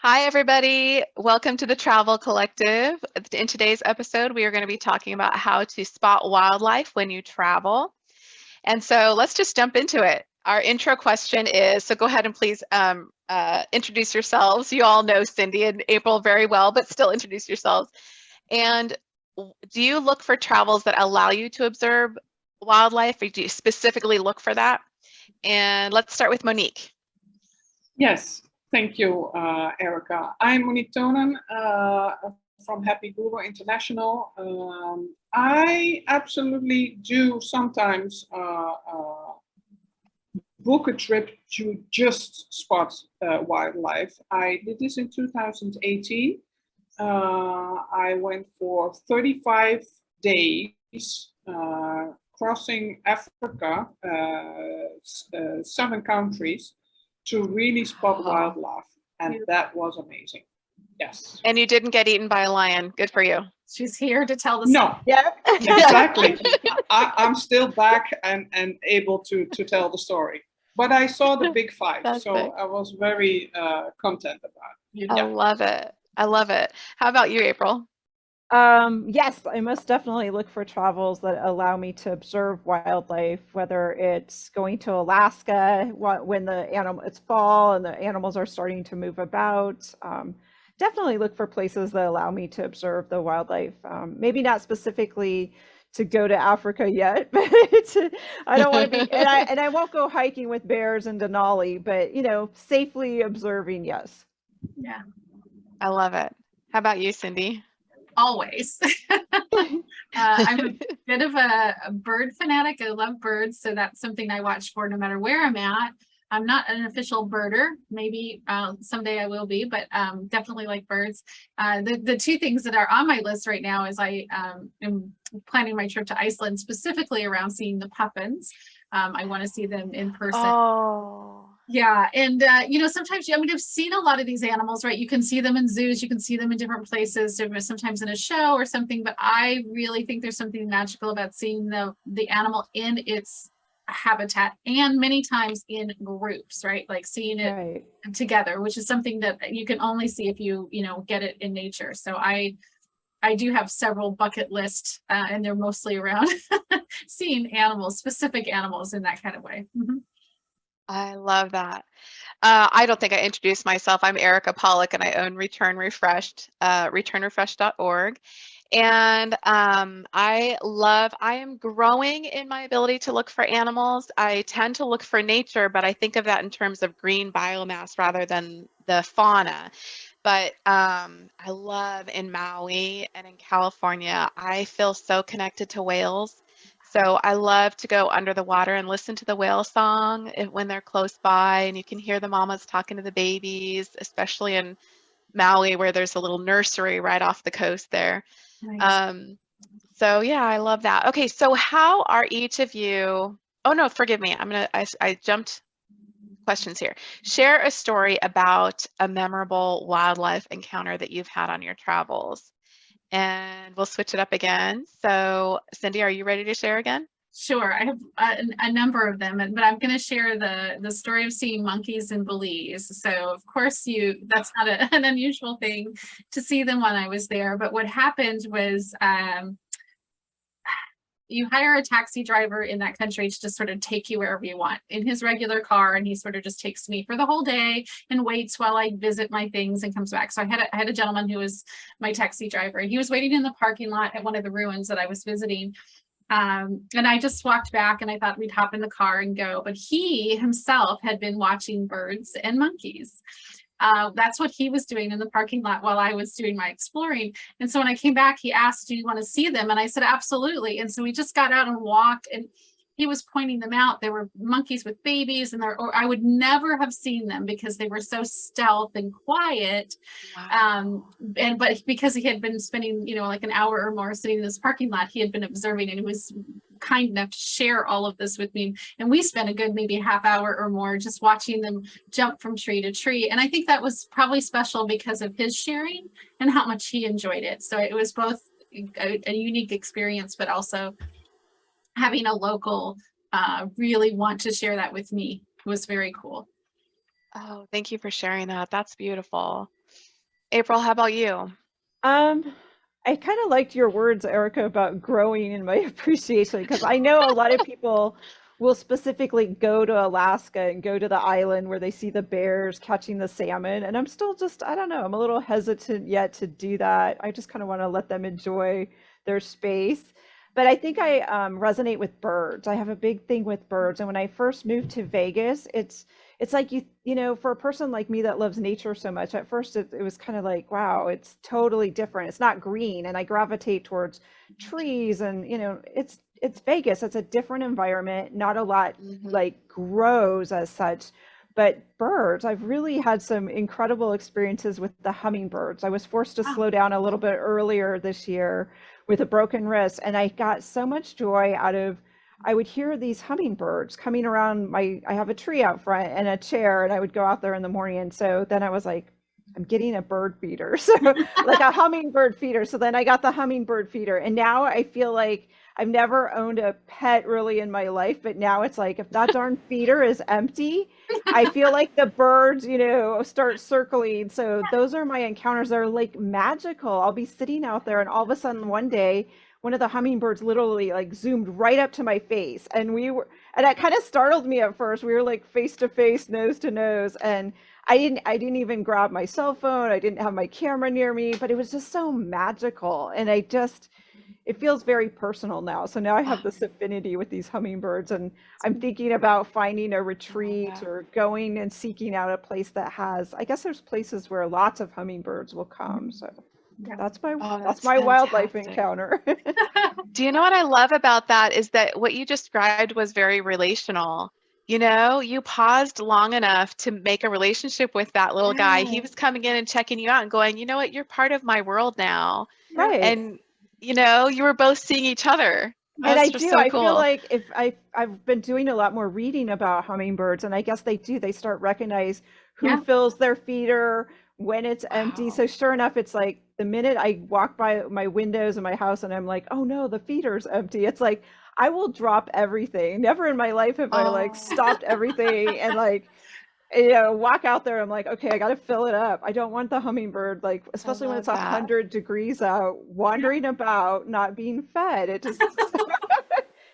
Hi, everybody. Welcome to the Travel Collective. In today's episode, we are going to be talking about how to spot wildlife when you travel. And so let's just jump into it. Our intro question is, so go ahead and please introduce yourselves. You all know Cindy and April very well, but still introduce yourselves. And do you look for travels that allow you to observe wildlife, or do you specifically look for that? And let's start with Monique. Yes, thank you, Erica. I'm Moonique Toonen from Happy Google International. I absolutely do sometimes book a trip to just spot wildlife. I did this in 2018. I went for 35 days crossing Africa, 7 countries, to really spot wildlife, and that was amazing. Yes. And you didn't get eaten by a lion. Good for you. She's here to tell the story. No. Yeah. Exactly. I'm still back and able to tell the story. But I saw the big fight, so I was very content about it. I love it. I love it. How about you, April? Yes, I most definitely look for travels that allow me to observe wildlife, whether it's going to Alaska when it's fall and the animals are starting to move about. Definitely look for places that allow me to observe the wildlife. Maybe not specifically to go to Africa yet, but I don't want to be, and I won't go hiking with bears in Denali, but safely observing, yes. Yeah. I love it. How about you, Cindy? Always. I'm a bit of a bird fanatic. I love birds, so that's something I watch for no matter where I'm at. I'm not an official birder. Maybe someday I will be, but definitely like birds. The 2 things that are on my list right now is I am planning my trip to Iceland specifically around seeing the puffins. I want to see them in person. Oh. Yeah, and sometimes I've seen a lot of these animals, right? You can see them in zoos, you can see them in different places, sometimes in a show or something, but I really think there's something magical about seeing the animal in its habitat, and many times in groups, right? Like seeing it together, which is something that you can only see if you get it in nature. So I do have several bucket lists, and they're mostly around seeing animals, specific animals in that kind of way. Mm-hmm. I love that. I don't think I introduced myself. I'm Erica Pollock, and I own returnrefresh.org. And I am growing in my ability to look for animals. I tend to look for nature, but I think of that in terms of green biomass rather than the fauna. But I love in Maui and in California, I feel so connected to whales. So I love to go under the water and listen to the whale song when they're close by, and you can hear the mamas talking to the babies, especially in Maui where there's a little nursery right off the coast there. Nice. So yeah, I love that. Okay, so how are each of you? Oh no, forgive me. I jumped questions here. Share a story about a memorable wildlife encounter that you've had on your travels. And we'll switch it up again. So Cindy, are you ready to share again? Sure, I have a number of them, but I'm going to share the story of seeing monkeys in Belize. So of course that's not an unusual thing to see them when I was there. But what happened was you hire a taxi driver in that country to just sort of take you wherever you want in his regular car, and he sort of just takes me for the whole day and waits while I visit my things and comes back. So I had a gentleman who was my taxi driver, and he was waiting in the parking lot at one of the ruins that I was visiting. And I just walked back, and I thought we'd hop in the car and go, but he himself had been watching birds and monkeys. That's what he was doing in the parking lot while I was doing my exploring. And so when I came back, he asked, do you want to see them? And I said, absolutely. And so we just got out and walked, and he was pointing them out. There were monkeys with babies, and I would never have seen them because they were so stealth and quiet. Wow. But because he had been spending, like an hour or more sitting in this parking lot, he had been observing, and he was kind enough to share all of this with me. And we spent a good maybe half hour or more just watching them jump from tree to tree. And I think that was probably special because of his sharing and how much he enjoyed it. So it was both a unique experience, but also having a local really want to share that with me was very cool. Oh, thank you for sharing that. That's beautiful. April, how about you? I kind of liked your words, Erica, about growing in my appreciation because I know a lot of people will specifically go to Alaska and go to the island where they see the bears catching the salmon. And I'm still just, I don't know, I'm a little hesitant yet to do that. I just kind of want to let them enjoy their space. But I think I resonate with birds. I have a big thing with birds. And when I first moved to Vegas, it's like you know, for a person like me that loves nature so much, at first it was kind of like, wow, it's totally different. It's not green, and I gravitate towards trees, and you know, it's Vegas. It's a different environment. Not a lot Mhm. like grows as such, but birds, I've really had some incredible experiences with the hummingbirds. I was forced to Ah, slow down a little bit earlier this year with a broken wrist, and I got so much joy out of I would hear these hummingbirds coming around I have a tree out front and a chair, and I would go out there in the morning. And so then I was like, I'm getting a bird feeder. So like a hummingbird feeder. So then I got the hummingbird feeder. And now I feel like I've never owned a pet really in my life, but now it's like if that darn feeder is empty, I feel like the birds, you know, start circling. So those are my encounters. They're like magical. I'll be sitting out there and all of a sudden one day one of the hummingbirds literally like zoomed right up to my face, and that kind of startled me at first. We were like face to face, nose to nose, and I didn't even grab my cell phone. I didn't have my camera near me, but it was just so magical, and it feels very personal now. So now I have this affinity with these hummingbirds, and I'm thinking about finding a retreat that. or going and seeking out a place that has, I guess there's places where lots of hummingbirds will come. So yeah. Oh, that's that's my wildlife fantastic. encounter. Do you know what I love about that is that what you described was very relational. You know, you paused long enough to make a relationship with that little guy. He Yeah, was coming in and checking you out and going, you know what, you're part of my world now. right. And, you know, you were both seeing each other. And I That's just do. so I feel cool. like if I've been doing a lot more reading about hummingbirds, and I guess they do. They start recognize who Yeah. fills their feeder when it's empty. Wow. So sure enough, it's like the minute I walk by my windows in my house and I'm like, oh no, the feeder's empty. It's like I will drop everything. Never in my life have I like Oh, stopped everything and like you know, walk out there. I'm like, okay, I got to fill it up. I don't want the hummingbird, like, I especially when it's love that. 100 degrees out, wandering about, not being fed. It just,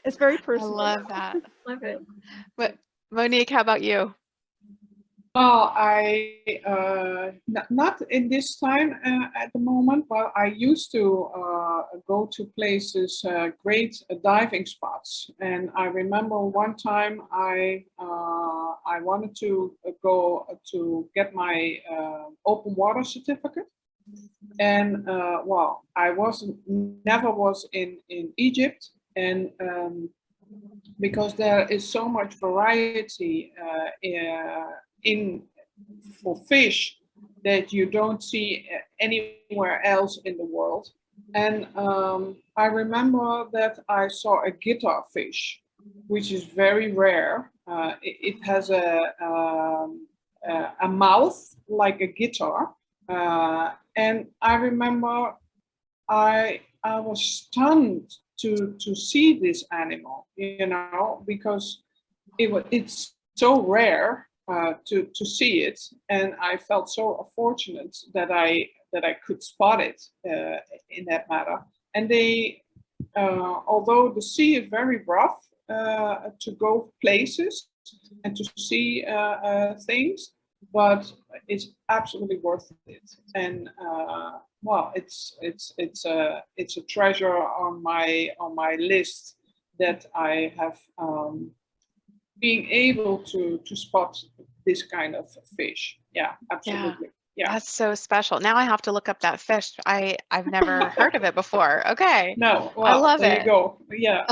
it's very I personal love now. that. Love it. But Monique, how about you? Well, not in this time at the moment, but I used to go to places, great diving spots. And I remember one time I wanted to go to get my open water certificate. And well, never was in Egypt, and because there is so much variety in for fish that you don't see anywhere else in the world. And I remember that I saw a guitar fish, which is very rare. It has a mouth like a guitar. And I remember I was stunned to see this animal, you know, because it's so rare to see it, and I felt so fortunate that I could spot it in that matter. And although the sea is very rough to go places and to see things, but it's absolutely worth it. And well, it's a treasure on my list that I have being able to spot this kind of fish. Yeah, Yeah, absolutely. Yeah. that's so special. Now I have to look up that fish. I've never heard of it before. Okay. No, I well, love there you it. go. Yeah,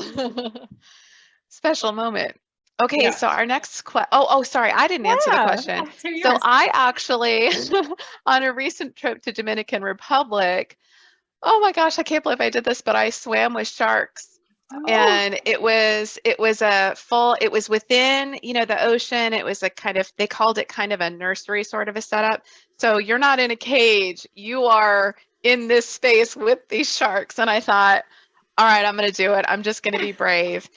Special moment. Okay, yeah. so our next oh, sorry, I didn't answer the Yeah. question. To So yours. I actually, on a recent trip to Dominican Republic, oh my gosh, I can't believe I did this, but I swam with sharks. Oh, And it was within, you know, the ocean. It was a kind of, they called it kind of a nursery sort of a setup. So you're not in a cage, you are in this space with these sharks. And I thought, all right, I'm going to do it. I'm just going to be brave.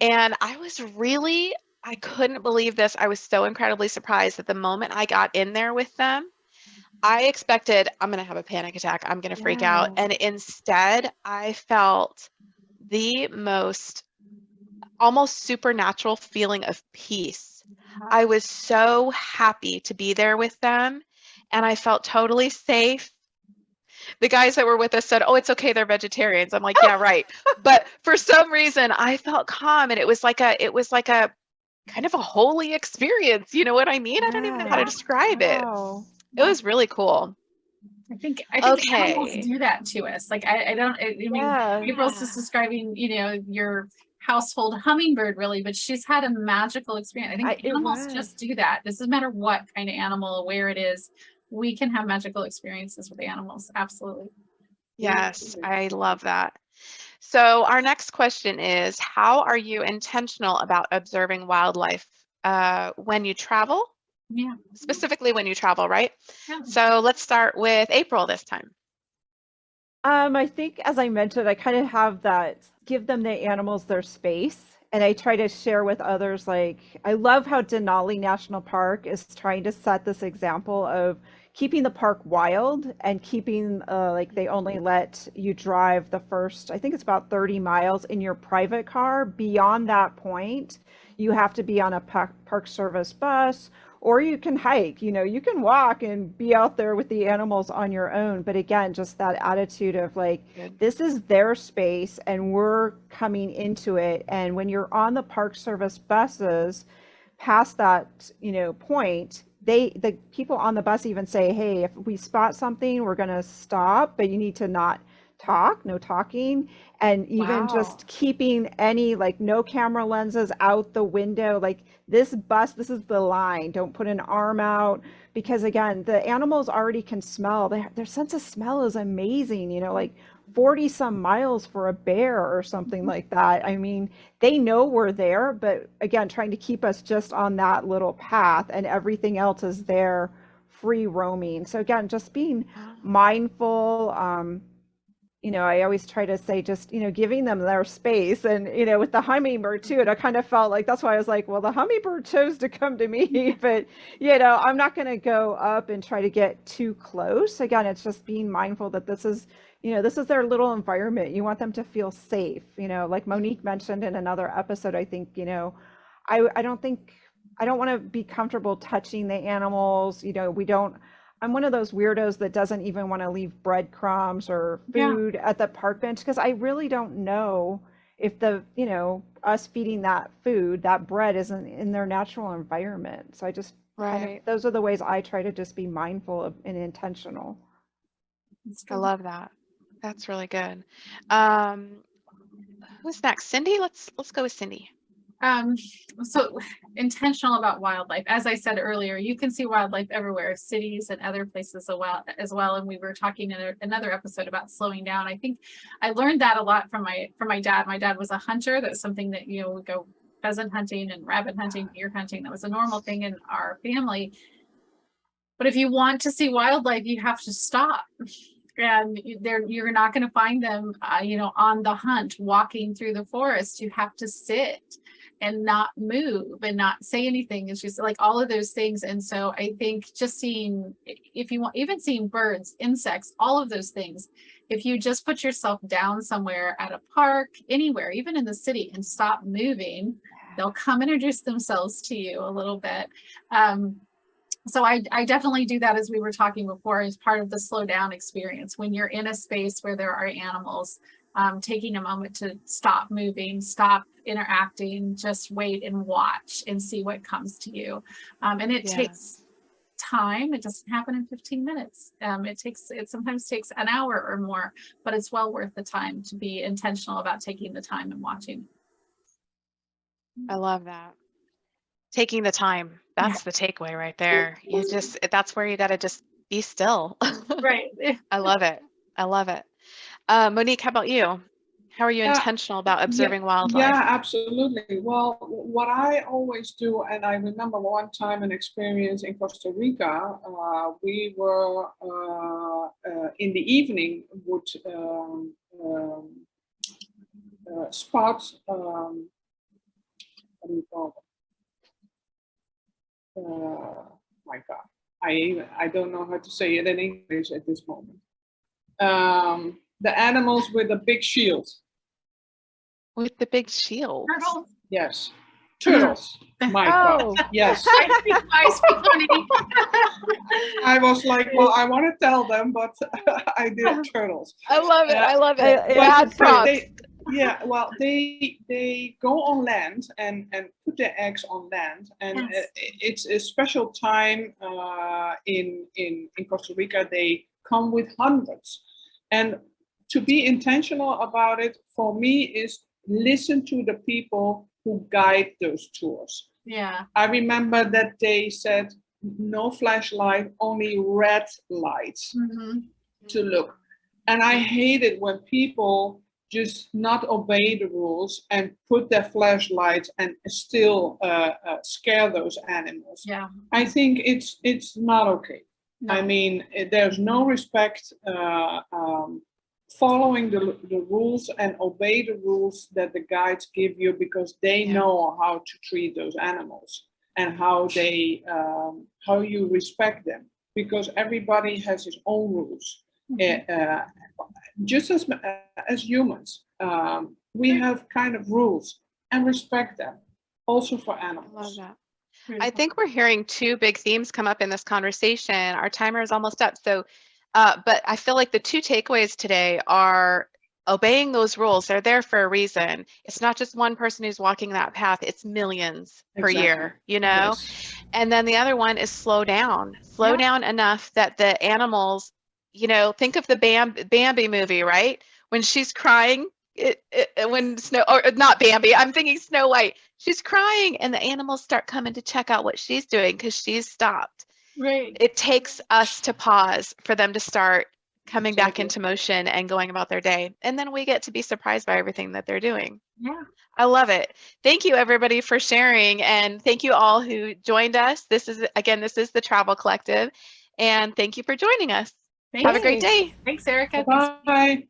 And I was really I couldn't believe this. I was so incredibly surprised that the moment I got in there with them, I expected I'm going to have a panic attack. I'm going to freak out. Yeah. And instead, I felt the most almost supernatural feeling of peace. I was so happy to be there with them, and I felt totally safe. The guys that were with us said, "Oh, it's okay, they're vegetarians." I'm like, "Yeah, right." But for some reason, I felt calm, and it was like a kind of a holy experience. You know what I mean? I don't even know how to Yeah. describe it. Wow. It was really cool. I think animals Okay. do that to us. Like I don't. I mean, Yeah. April's just describing, your household hummingbird, really, but she's had a magical experience. I think It animals was. just do that. This doesn't matter what kind of animal, where it is. We can have magical experiences with animals. Absolutely. Yes, I love that. So our next question is, how are you intentional about observing wildlife when you travel? Yeah. Specifically when you travel, right? Yeah. So let's start with April this time. I think, as I mentioned, I kind of have that give them the animals their space. And I try to share with others, like, I love how Denali National Park is trying to set this example of keeping the park wild and keeping, like, they only let you drive the first, I think it's about 30 miles in your private car. Beyond that point, you have to be on a park service bus, or you can hike, you can walk and be out there with the animals on your own. But again, just that attitude of like, Good. this is their space and we're coming into it. And when you're on the park service buses, past that, point, the people on the bus even say, hey, if we spot something, we're going to stop, but you need to not talk, no talking. And even Wow. just keeping any, like, no camera lenses out the window, like, this bus, this is the line, don't put an arm out, because again, the animals already can smell. Their sense of smell is amazing, like 40 some miles for a bear or something like that. I mean, they know we're there, but again, trying to keep us just on that little path, and everything else is there free roaming. So again, just being mindful. I always try to say, just, giving them their space. And, with the hummingbird too, and I kind of felt like, that's why I was like, well, the hummingbird chose to come to me, but, I'm not going to go up and try to get too close. Again, it's just being mindful that this is their little environment. You want them to feel safe, like Monique mentioned in another episode. I think, I don't want to be comfortable touching the animals. I'm one of those weirdos that doesn't even want to leave breadcrumbs or Yeah. food at the park bench, because I really don't know if us feeding that food, that bread, isn't in their natural environment. So I just Right. those are the ways I try to just be mindful of and intentional. I love that. That's really good. Who's next? Cindy? Let's go with Cindy. So intentional about wildlife. As I said earlier, you can see wildlife everywhere, cities and other places as well. And we were talking in another episode about slowing down. I think I learned that a lot from my dad. My dad was a hunter. That's something that, we go pheasant hunting and rabbit hunting, deer hunting. That was a normal thing in our family. But if you want to see wildlife, you have to stop. And you're not going to find them, on the hunt, walking through the forest. You have to sit and not move and not say anything. It's just like all of those things. And so I think just seeing, if you want, even seeing birds, insects, all of those things, if you just put yourself down somewhere at a park, anywhere, even in the city, and stop moving, they'll come introduce themselves to you a little bit. So I definitely do that, as we were talking before, as part of the slow down experience. When you're in a space where there are animals, taking a moment to stop moving, stop interacting, just wait and watch and see what comes to you. And it takes time. It doesn't happen in 15 minutes. It sometimes takes an hour or more, but it's well worth the time to be intentional about taking the time and watching. I love that. Taking the time. That's the takeaway right there. That's where you got to just be still. Right. I love it. I love it. Monique, how about you? How are you intentional about observing wildlife? Yeah, absolutely. Well, what I always do, and I remember one time an experience in Costa Rica, we were in the evening would spot, what do you call it? my God, I don't know how to say it in English at this moment. The animals with a big shield. With the big shield. Turtles. Yes, turtles. My Oh. God, yes. I speak funny. I was like, well, I want to tell them, but I did turtles. I love it. I love it. I- Mad it's- props. Yeah, well, they go on land and put their eggs on land, and Yes. it's a special time in Costa Rica. They come with hundreds, and to be intentional about it for me is listen to the people who guide those tours. Yeah. I remember that they said no flashlight, only red lights Mhm. to look. And I hate it when people just not obey the rules and put their flashlights and still scare those animals. Yeah. I think it's not okay. No. I mean, there's no respect following the rules and obey the rules that the guides give you, because they Yeah. know how to treat those animals and how they how you respect them, because everybody has his own rules. Mhm. Just as humans, we have kind of rules and respect them also for I love animals. that. I Beautiful. think we're hearing two big themes come up in this conversation. Our timer is almost up. So, but I feel like the two takeaways today are obeying those rules. They're there for a reason. It's not just one person who's walking that path, it's millions per Exactly. year, you know? Yes. And then the other one is slow down. Slow Yeah. down enough that the animals, you know, think of the Bambi movie, right? When she's crying, when Snow, or not Bambi, I'm thinking Snow White. She's crying and the animals start coming to check out what she's doing because she's stopped. Right. It takes us to pause for them to start coming back Exactly. into motion and going about their day. And then we get to be surprised by everything that they're doing. Yeah. I love it. Thank you everybody for sharing, and thank you all who joined us. This is the Travel Collective, and thank you for joining us. Have a great Thanks. day. Thanks, Erica. Thanks. Bye.